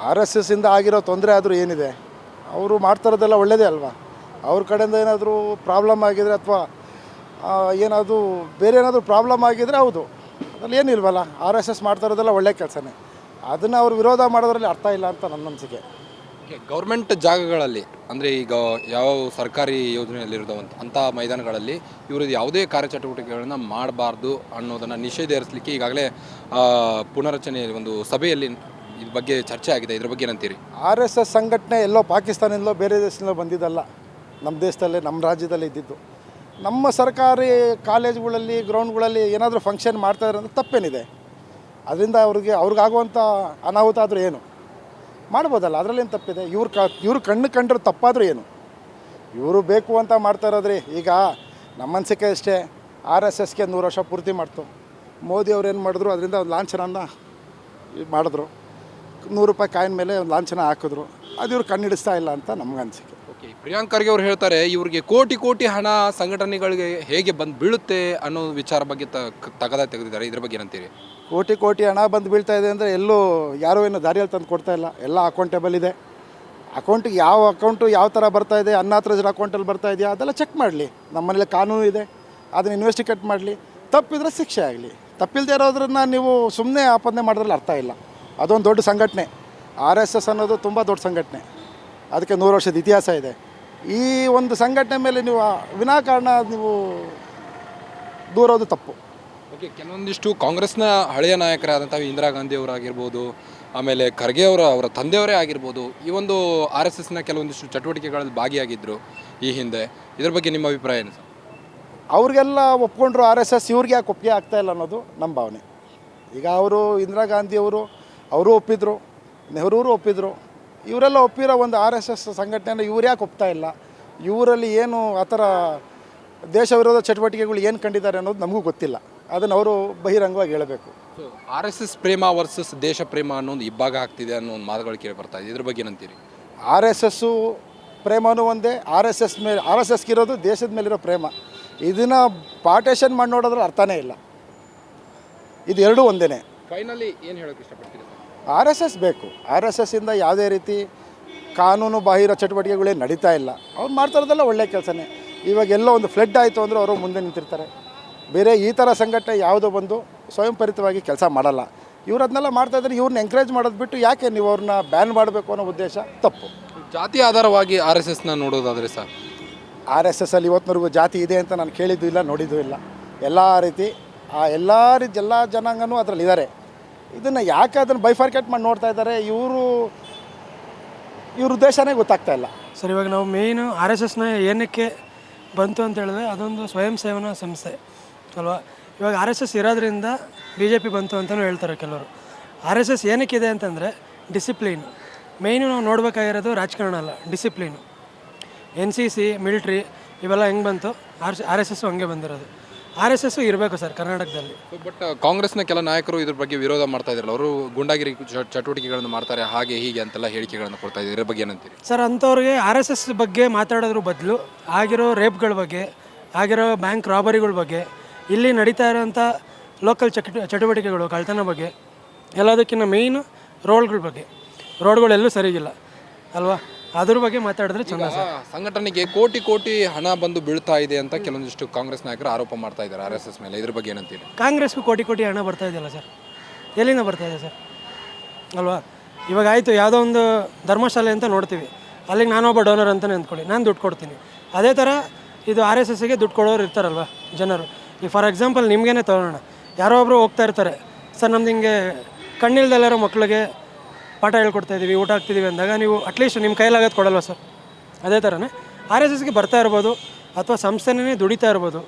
R S ಎಸ್ಸಿಂದ ಆಗಿರೋ ತೊಂದರೆ ಆದರೂ ಏನಿದೆ, ಅವರು ಮಾಡ್ತಾರೋದೆಲ್ಲ ಒಳ್ಳೆಯದೇ ಅಲ್ವಾ. ಅವ್ರ ಕಡೆಯಿಂದ ಏನಾದರೂ ಪ್ರಾಬ್ಲಮ್ ಆಗಿದರೆ ಅಥವಾ ಏನಾದರೂ ಬೇರೆ ಏನಾದರೂ ಪ್ರಾಬ್ಲಮ್ ಆಗಿದರೆ ಹೌದು, ಅದ್ರಲ್ಲಿ ಏನಿಲ್ವಲ್ಲ. ಆರ್ ಎಸ್ ಎಸ್ ಮಾಡ್ತಾ ಇರೋದೆಲ್ಲ ಒಳ್ಳೆ ಕೆಲಸನೇ. ಅದನ್ನು ಅವರು ವಿರೋಧ ಮಾಡೋದ್ರಲ್ಲಿ ಅರ್ಥ ಇಲ್ಲ ಅಂತ ನನ್ನ ಅನಿಸಿಕೆ. ಗೌರ್ಮೆಂಟ್ ಜಾಗಗಳಲ್ಲಿ ಅಂದರೆ ಈಗ ಯಾವ ಸರ್ಕಾರಿ ಯೋಜನೆಯಲ್ಲಿರೋದಂಥ ಅಂಥ ಮೈದಾನಗಳಲ್ಲಿ ಇವರು ಯಾವುದೇ ಕಾರ್ಯಚಟುವಟಿಕೆಗಳನ್ನು ಮಾಡಬಾರ್ದು ಅನ್ನೋದನ್ನು ನಿಷೇಧಿಸಲಿಕ್ಕೆ ಈಗಾಗಲೇ ಪುನರಚನೆ ಒಂದು ಸಭೆಯಲ್ಲಿ ಇದ್ರ ಬಗ್ಗೆ ಚರ್ಚೆ ಆಗಿದೆ. ಇದ್ರ ಬಗ್ಗೆ ಏನಂತೀರಿ? ಆರ್ ಎಸ್ ಎಸ್ ಸಂಘಟನೆ ಎಲ್ಲೋ ಪಾಕಿಸ್ತಾನದಿಂದಲೋ ಬೇರೆ ದೇಶದಿಂದ ಬಂದಿದ್ದಲ್ಲ, ನಮ್ಮ ದೇಶದಲ್ಲೇ ನಮ್ಮ ರಾಜ್ಯದಲ್ಲೇ ಇದ್ದಿದ್ದು. ನಮ್ಮ ಸರ್ಕಾರಿ ಕಾಲೇಜುಗಳಲ್ಲಿ ಗ್ರೌಂಡ್ಗಳಲ್ಲಿ ಏನಾದರೂ ಫಂಕ್ಷನ್ ಮಾಡ್ತಾಯಿದ್ರೆ ಅಂದರೆ ತಪ್ಪೇನಿದೆ? ಅದರಿಂದ ಅವ್ರಿಗಾಗುವಂಥ ಅನಾಹುತ ಆದರೂ ಏನು ಮಾಡ್ಬೋದಲ್ಲ, ಅದರಲ್ಲೇನು ತಪ್ಪಿದೆ? ಇವ್ರು ಕಣ್ಣು ಕಂಡ್ರೆ ತಪ್ಪಾದರೂ ಏನು? ಇವರು ಬೇಕು ಅಂತ ಮಾಡ್ತಾ ಇರೋದ್ರಿ. ಈಗ ನಮ್ಮ ಅನಿಸಿಕೆ ಅಷ್ಟೇ, ಆರ್ ಎಸ್ ಎಸ್ಗೆ 100 ವರ್ಷ ಪೂರ್ತಿ ಮಾಡ್ತು. ಮೋದಿ ಅವ್ರು ಏನು ಮಾಡಿದ್ರು, ಅದರಿಂದ ಒಂದು ಲಾಂಛನನ ಮಾಡಿದ್ರು. 100 ರೂಪಾಯಿ ಕಾಯಿನ ಮೇಲೆ ಒಂದು ಲಾಂಛನ ಹಾಕಿದ್ರು. ಅದು ಇವ್ರು ಕಣ್ಣಿಡಿಸ್ತಾ ಇಲ್ಲ ಅಂತ ನಮ್ಗೆ ಅನಿಸಿಕೆ. ಓಕೆ, ಪ್ರಿಯಾಂಕ್ ಖರ್ಗೆ ಅವ್ರು ಹೇಳ್ತಾರೆ ಇವ್ರಿಗೆ ಕೋಟಿ ಕೋಟಿ ಹಣ ಸಂಘಟನೆಗಳಿಗೆ ಹೇಗೆ ಬಂದು ಬೀಳುತ್ತೆ ಅನ್ನೋ ವಿಚಾರ ಬಗ್ಗೆ ತೆಗೆದಿದ್ದಾರೆ. ಇದ್ರ ಬಗ್ಗೆ ಏನಂತೀರಿ? ಕೋಟಿ ಕೋಟಿ ಹಣ ಬಂದು ಬೀಳ್ತಾ ಇದೆ ಅಂದರೆ ಎಲ್ಲೂ ಯಾರೂ ಏನು ದಾರಿಯಲ್ಲಿ ತಂದು ಕೊಡ್ತಾ ಇಲ್ಲ. ಎಲ್ಲ ಅಕೌಂಟೇಬಲ್ ಇದೆ. ಅಕೌಂಟಿಗೆ ಯಾವ ಅಕೌಂಟು ಯಾವ ಥರ ಬರ್ತಾ ಇದೆ, ಅನ್ನಾಥರೈಸ್ಡ್ ಅಕೌಂಟಲ್ಲಿ ಬರ್ತಾ ಇದೆಯಾ ಅದೆಲ್ಲ ಚೆಕ್ ಮಾಡಲಿ. ನಮ್ಮ ಮನೇಲಿ ಕಾನೂನು ಇದೆ, ಅದನ್ನು ಇನ್ವೆಸ್ಟಿಗೇಟ್ ಮಾಡಲಿ. ತಪ್ಪಿದ್ರೆ ಶಿಕ್ಷೆ ಆಗಲಿ. ತಪ್ಪಿಲ್ಲದೆ ಇರೋದ್ರನ್ನ ನೀವು ಸುಮ್ಮನೆ ಆಪಾದನೆ ಮಾಡೋದ್ರಲ್ಲಿ ಅರ್ಥ ಇಲ್ಲ. ಅದೊಂದು ದೊಡ್ಡ ಸಂಘಟನೆ. ಆರ್ ಎಸ್ ಎಸ್ ಅನ್ನೋದು ತುಂಬ ದೊಡ್ಡ ಸಂಘಟನೆ. ಅದಕ್ಕೆ 100 ವರ್ಷದ ಇತಿಹಾಸ ಇದೆ. ಈ ಒಂದು ಸಂಘಟನೆ ಮೇಲೆ ನೀವು ವಿನಾಕಾರಣ ನೀವು ದೂರೋದು ತಪ್ಪು. ಓಕೆ, ಕೆಲವೊಂದಿಷ್ಟು ಕಾಂಗ್ರೆಸ್ನ ಹಳೆಯ ನಾಯಕರಾದಂಥ ಇಂದಿರಾ ಗಾಂಧಿ ಅವರಾಗಿರ್ಬೋದು, ಆಮೇಲೆ ಖರ್ಗೆ ಅವರ ತಂದೆಯವರೇ ಆಗಿರ್ಬೋದು, ಈ ಒಂದು ಆರ್ ಎಸ್ ಎಸ್ನ ಕೆಲವೊಂದಿಷ್ಟು ಚಟುವಟಿಕೆಗಳಲ್ಲಿ ಭಾಗಿಯಾಗಿದ್ದರು ಈ ಹಿಂದೆ. ಇದ್ರ ಬಗ್ಗೆ ನಿಮ್ಮ ಅಭಿಪ್ರಾಯ ಏನು ಸರ್? ಅವ್ರಿಗೆಲ್ಲ ಒಪ್ಕೊಂಡ್ರು ಆರ್ ಎಸ್ ಎಸ್, ಇವ್ರಿಗೆ ಯಾಕೆ ಒಪ್ಪಿಗೆ ಆಗ್ತಾಯಿಲ್ಲ ಅನ್ನೋದು ನಮ್ಮ ಭಾವನೆ. ಈಗ ಇಂದಿರಾ ಗಾಂಧಿಯವರು ಒಪ್ಪಿದ್ರು, ನೆಹರೂರು ಒಪ್ಪಿದ್ರು. ಇವರೆಲ್ಲ ಒಪ್ಪಿರೋ ಒಂದು ಆರ್ ಎಸ್ ಎಸ್ ಸಂಘಟನೆಯನ್ನು ಇವ್ರು ಯಾಕೆ ಒಪ್ತಾ ಇಲ್ಲ? ಇವರಲ್ಲಿ ಏನು ಆ ಥರ ದೇಶ ವಿರೋಧ ಚಟುವಟಿಕೆಗಳು ಏನು ಕಂಡಿದ್ದಾರೆ ಅನ್ನೋದು ನಮಗೂ ಗೊತ್ತಿಲ್ಲ. ಅದನ್ನು ಅವರು ಬಹಿರಂಗವಾಗಿ ಹೇಳಬೇಕು. ಸೊ ಆರ್ ಎಸ್ ಎಸ್ ಪ್ರೇಮ ವರ್ಸಸ್ ದೇಶ ಪ್ರೇಮ ಅನ್ನೋ ಒಂದು ಇಬ್ಬಾಗ ಆಗ್ತಿದೆ ಅನ್ನೋ ಒಂದು ಮಾತುಗಳು ಕೇಳಿ ಬರ್ತಾ ಇದೆ. ಇದ್ರ ಬಗ್ಗೆ ಏನಂತೀರಿ? ಆರ್ ಎಸ್ ಎಸ್ಸು ಪ್ರೇಮನೂ ಒಂದೇ. ಆರ್ ಎಸ್ ಎಸ್ಗಿರೋದು ದೇಶದ ಮೇಲಿರೋ ಪ್ರೇಮ. ಇದನ್ನು ಪಾರ್ಟೇಷನ್ ಮಾಡಿ ನೋಡೋದ್ರಲ್ಲಿ ಅರ್ಥನೇ ಇಲ್ಲ. ಇದು ಎರಡೂ ಒಂದೇ. ಫೈನಲಿ ಏನು ಹೇಳೋಕ್ಕೆ ಇಷ್ಟಪಡ್ತೀರಿ? ಆರ್ ಎಸ್ ಎಸ್ ಬೇಕು. ಆರ್ ಎಸ್ ಎಸ್ಸಿಂದ ಯಾವುದೇ ರೀತಿ ಕಾನೂನು ಬಾಹಿರ ಚಟುವಟಿಕೆಗಳೇನು ನಡೀತಾ ಇಲ್ಲ. ಅವ್ರು ಮಾಡ್ತಾ ಇರೋದೆಲ್ಲ ಒಳ್ಳೆಯ ಕೆಲಸನೇ. ಇವಾಗ ಎಲ್ಲೋ ಒಂದು ಫ್ಲಡ್ ಆಯಿತು ಅಂದರೆ ಅವರು ಮುಂದೆ ನಿಂತಿರ್ತಾರೆ. ಬೇರೆ ಈ ಥರ ಸಂಘಟನೆ ಯಾವುದೋ ಬಂದು ಸ್ವಯಂ ಪ್ರೇರಿತವಾಗಿ ಕೆಲಸ ಮಾಡಲ್ಲ. ಇವ್ರು ಅದನ್ನೆಲ್ಲ ಮಾಡ್ತಾಯಿದ್ರೆ ಇವ್ರನ್ನ ಎಂಕರೇಜ್ ಮಾಡೋದು ಬಿಟ್ಟು ಯಾಕೆ ನೀವು ಅವ್ರನ್ನ ಬ್ಯಾನ್ ಮಾಡಬೇಕು ಅನ್ನೋ ಉದ್ದೇಶ ತಪ್ಪು. ಜಾತಿ ಆಧಾರವಾಗಿ ಆರ್ ಎಸ್ ಎಸ್ನ ನೋಡೋದಾದರೆ ಸರ್, ಆರ್ ಎಸ್ ಎಸ್ಸಲ್ಲಿ ಇವತ್ತಿನವರೆಗೂ ಜಾತಿ ಇದೆ ಅಂತ ನಾನು ಕೇಳಿದ್ದು ಇಲ್ಲ, ನೋಡಿದ್ದು ಇಲ್ಲ. ಎಲ್ಲ ಎಲ್ಲ ಜನಾಂಗನೂ ಅದರಲ್ಲಿದ್ದಾರೆ. ಇದನ್ನು ಯಾಕೆ ಅದನ್ನು ಬೈಫಾರ್ಕೇಟ್ ಮಾಡಿ ನೋಡ್ತಾ ಇದ್ದಾರೆ? ಇವ್ರ ಉದ್ದೇಶನೇ ಗೊತ್ತಾಗ್ತಾ ಇಲ್ಲ ಸರ್. ಇವಾಗ ನಾವು ಮೇಯ್ನು ಆರ್ ಎಸ್ ಎಸ್ನ ಏನಕ್ಕೆ ಬಂತು ಅಂತ ಹೇಳಿದ್ರೆ ಅದೊಂದು ಸ್ವಯಂ ಸೇವನಾ ಸಂಸ್ಥೆ ಅಲ್ವಾ. ಇವಾಗ ಆರ್ ಎಸ್ ಎಸ್ ಇರೋದ್ರಿಂದ ಬಿ ಜೆ ಪಿ ಬಂತು ಅಂತಲೂ ಹೇಳ್ತಾರೆ ಕೆಲವರು. ಆರ್ ಎಸ್ ಎಸ್ ಏನಕ್ಕಿದೆ ಅಂತಂದರೆ ಡಿಸಿಪ್ಲೀನ್. ಮೇಯ್ನು ನಾವು ನೋಡಬೇಕಾಗಿರೋದು ರಾಜಕಾರಣ ಅಲ್ಲ, ಡಿಸಿಪ್ಲೀನು. NCC ಮಿಲ್ಟ್ರಿ ಇವೆಲ್ಲ ಹೆಂಗೆ ಬಂತು, ಆರ್ ಎಸ್ ಎಸ್ಸು ಹಂಗೆ ಬಂದಿರೋದು. ಆರ್ ಎಸ್ ಎಸ್ಸು ಇರಬೇಕು ಸರ್ ಕರ್ನಾಟಕದಲ್ಲಿ. ಬಟ್ ಕಾಂಗ್ರೆಸ್ನ ಕೆಲ ನಾಯಕರು ಇದ್ರ ಬಗ್ಗೆ ವಿರೋಧ ಮಾಡ್ತಾ ಇದ್ರಲ್ಲ, ಅವರು ಗುಂಡಾಗಿರಿ ಚಟುವಟಿಕೆಗಳನ್ನು ಮಾಡ್ತಾರೆ ಹಾಗೆ ಹೀಗೆ ಅಂತೆಲ್ಲ ಹೇಳಿಕೆಗಳನ್ನು ಕೊಡ್ತಾ ಇದ್ದಾರೆ. ಇದ್ರ ಬಗ್ಗೆ ಏನಂತೀರಿ? ಸರ್, ಅಂಥವ್ರಿಗೆ ಆರ್ ಎಸ್ ಎಸ್ ಬಗ್ಗೆ ಮಾತಾಡೋದ್ರ ಬದಲು ಆಗಿರೋ ರೇಪ್ಗಳ ಬಗ್ಗೆ, ಆಗಿರೋ ಬ್ಯಾಂಕ್ ರಾಬರಿಗಳ ಬಗ್ಗೆ, ಇಲ್ಲಿ ನಡೀತಾ ಇರೋಂಥ ಲೋಕಲ್ ಚಟುವಟಿಕೆಗಳು, ಕಳ್ತನ ಬಗ್ಗೆ, ಎಲ್ಲದಕ್ಕಿಂತ ಮೇಯ್ನು ರೋಡ್ಗಳ ಬಗ್ಗೆ. ರೋಡ್ಗಳೆಲ್ಲೂ ಸರಿಗಿಲ್ಲ ಅಲ್ವಾ, ಅದ್ರ ಬಗ್ಗೆ ಮಾತಾಡಿದ್ರೆ ಚೆಂದ ಸರ್. ಸಂಘಟನೆಗೆ ಕೋಟಿ ಕೋಟಿ ಹಣ ಬಂದು ಬೀಳ್ತಾ ಇದೆ ಅಂತ ಕೆಲವೊಂದಿಷ್ಟು ಕಾಂಗ್ರೆಸ್ ನಾಯಕರು ಆರೋಪ ಮಾಡ್ತಾ ಇದ್ದಾರೆ ಆರ್ ಎಸ್ ಎಸ್ ಮೇಲೆ. ಇದ್ರ ಬಗ್ಗೆ ಏನಂತೀರಿ? ಕಾಂಗ್ರೆಸ್ಗೂ ಕೋಟಿ ಕೋಟಿ ಹಣ ಬರ್ತಾ ಇದೆಯಲ್ಲ ಸರ್, ಎಲ್ಲಿಂದ ಬರ್ತಾ ಇದೆ ಸರ್ ಅಲ್ವಾ. ಇವಾಗ ಆಯಿತು, ಯಾವುದೋ ಒಂದು ಧರ್ಮಶಾಲೆ ಅಂತ ನೋಡ್ತೀವಿ, ಅಲ್ಲಿಗೆ ನಾನೊಬ್ಬ ಡೋನರ್ ಅಂತಲೇ ಅಂದ್ಕೊಳ್ಳಿ, ನಾನು ದುಡ್ಡು ಕೊಡ್ತೀನಿ. ಅದೇ ಥರ ಇದು ಆರ್ ಎಸ್ ಎಸ್ಗೆ ದುಡ್ಡು ಕೊಡೋರು ಇರ್ತಾರಲ್ವ ಜನರು. ಈಗ ಫಾರ್ ಎಕ್ಸಾಂಪಲ್ ನಿಮಗೇನೆ ತೊಗೊಳ್ಳೋಣ, ಯಾರೋ ಒಬ್ಬರು ಹೋಗ್ತಾ ಇರ್ತಾರೆ, ಸರ್ ನಮ್ದು ಹಿಂಗೆ ಕಣ್ಣಿಲ್ದೆಲ್ಲರೋ ಮಕ್ಕಳಿಗೆ ಪಾಠ ಹೇಳ್ಕೊಡ್ತಾ ಇದ್ದೀವಿ, ಊಟ ಹಾಕ್ತಿದ್ದೀವಿ ಅಂದಾಗ ನೀವು ಅಟ್ಲೀಸ್ಟ್ ನಿಮ್ಮ ಕೈಲಾಗೋದು ಕೊಡಲ್ವ ಸರ್? ಅದೇ ಥರನೇ ಆರ್ ಎಸ್ ಎಸ್ಗೆ ಬರ್ತಾ ಇರ್ಬೋದು ಅಥವಾ ಸಂಸ್ಥೆನೇ ದುಡಿತಾ ಇರ್ಬೋದು.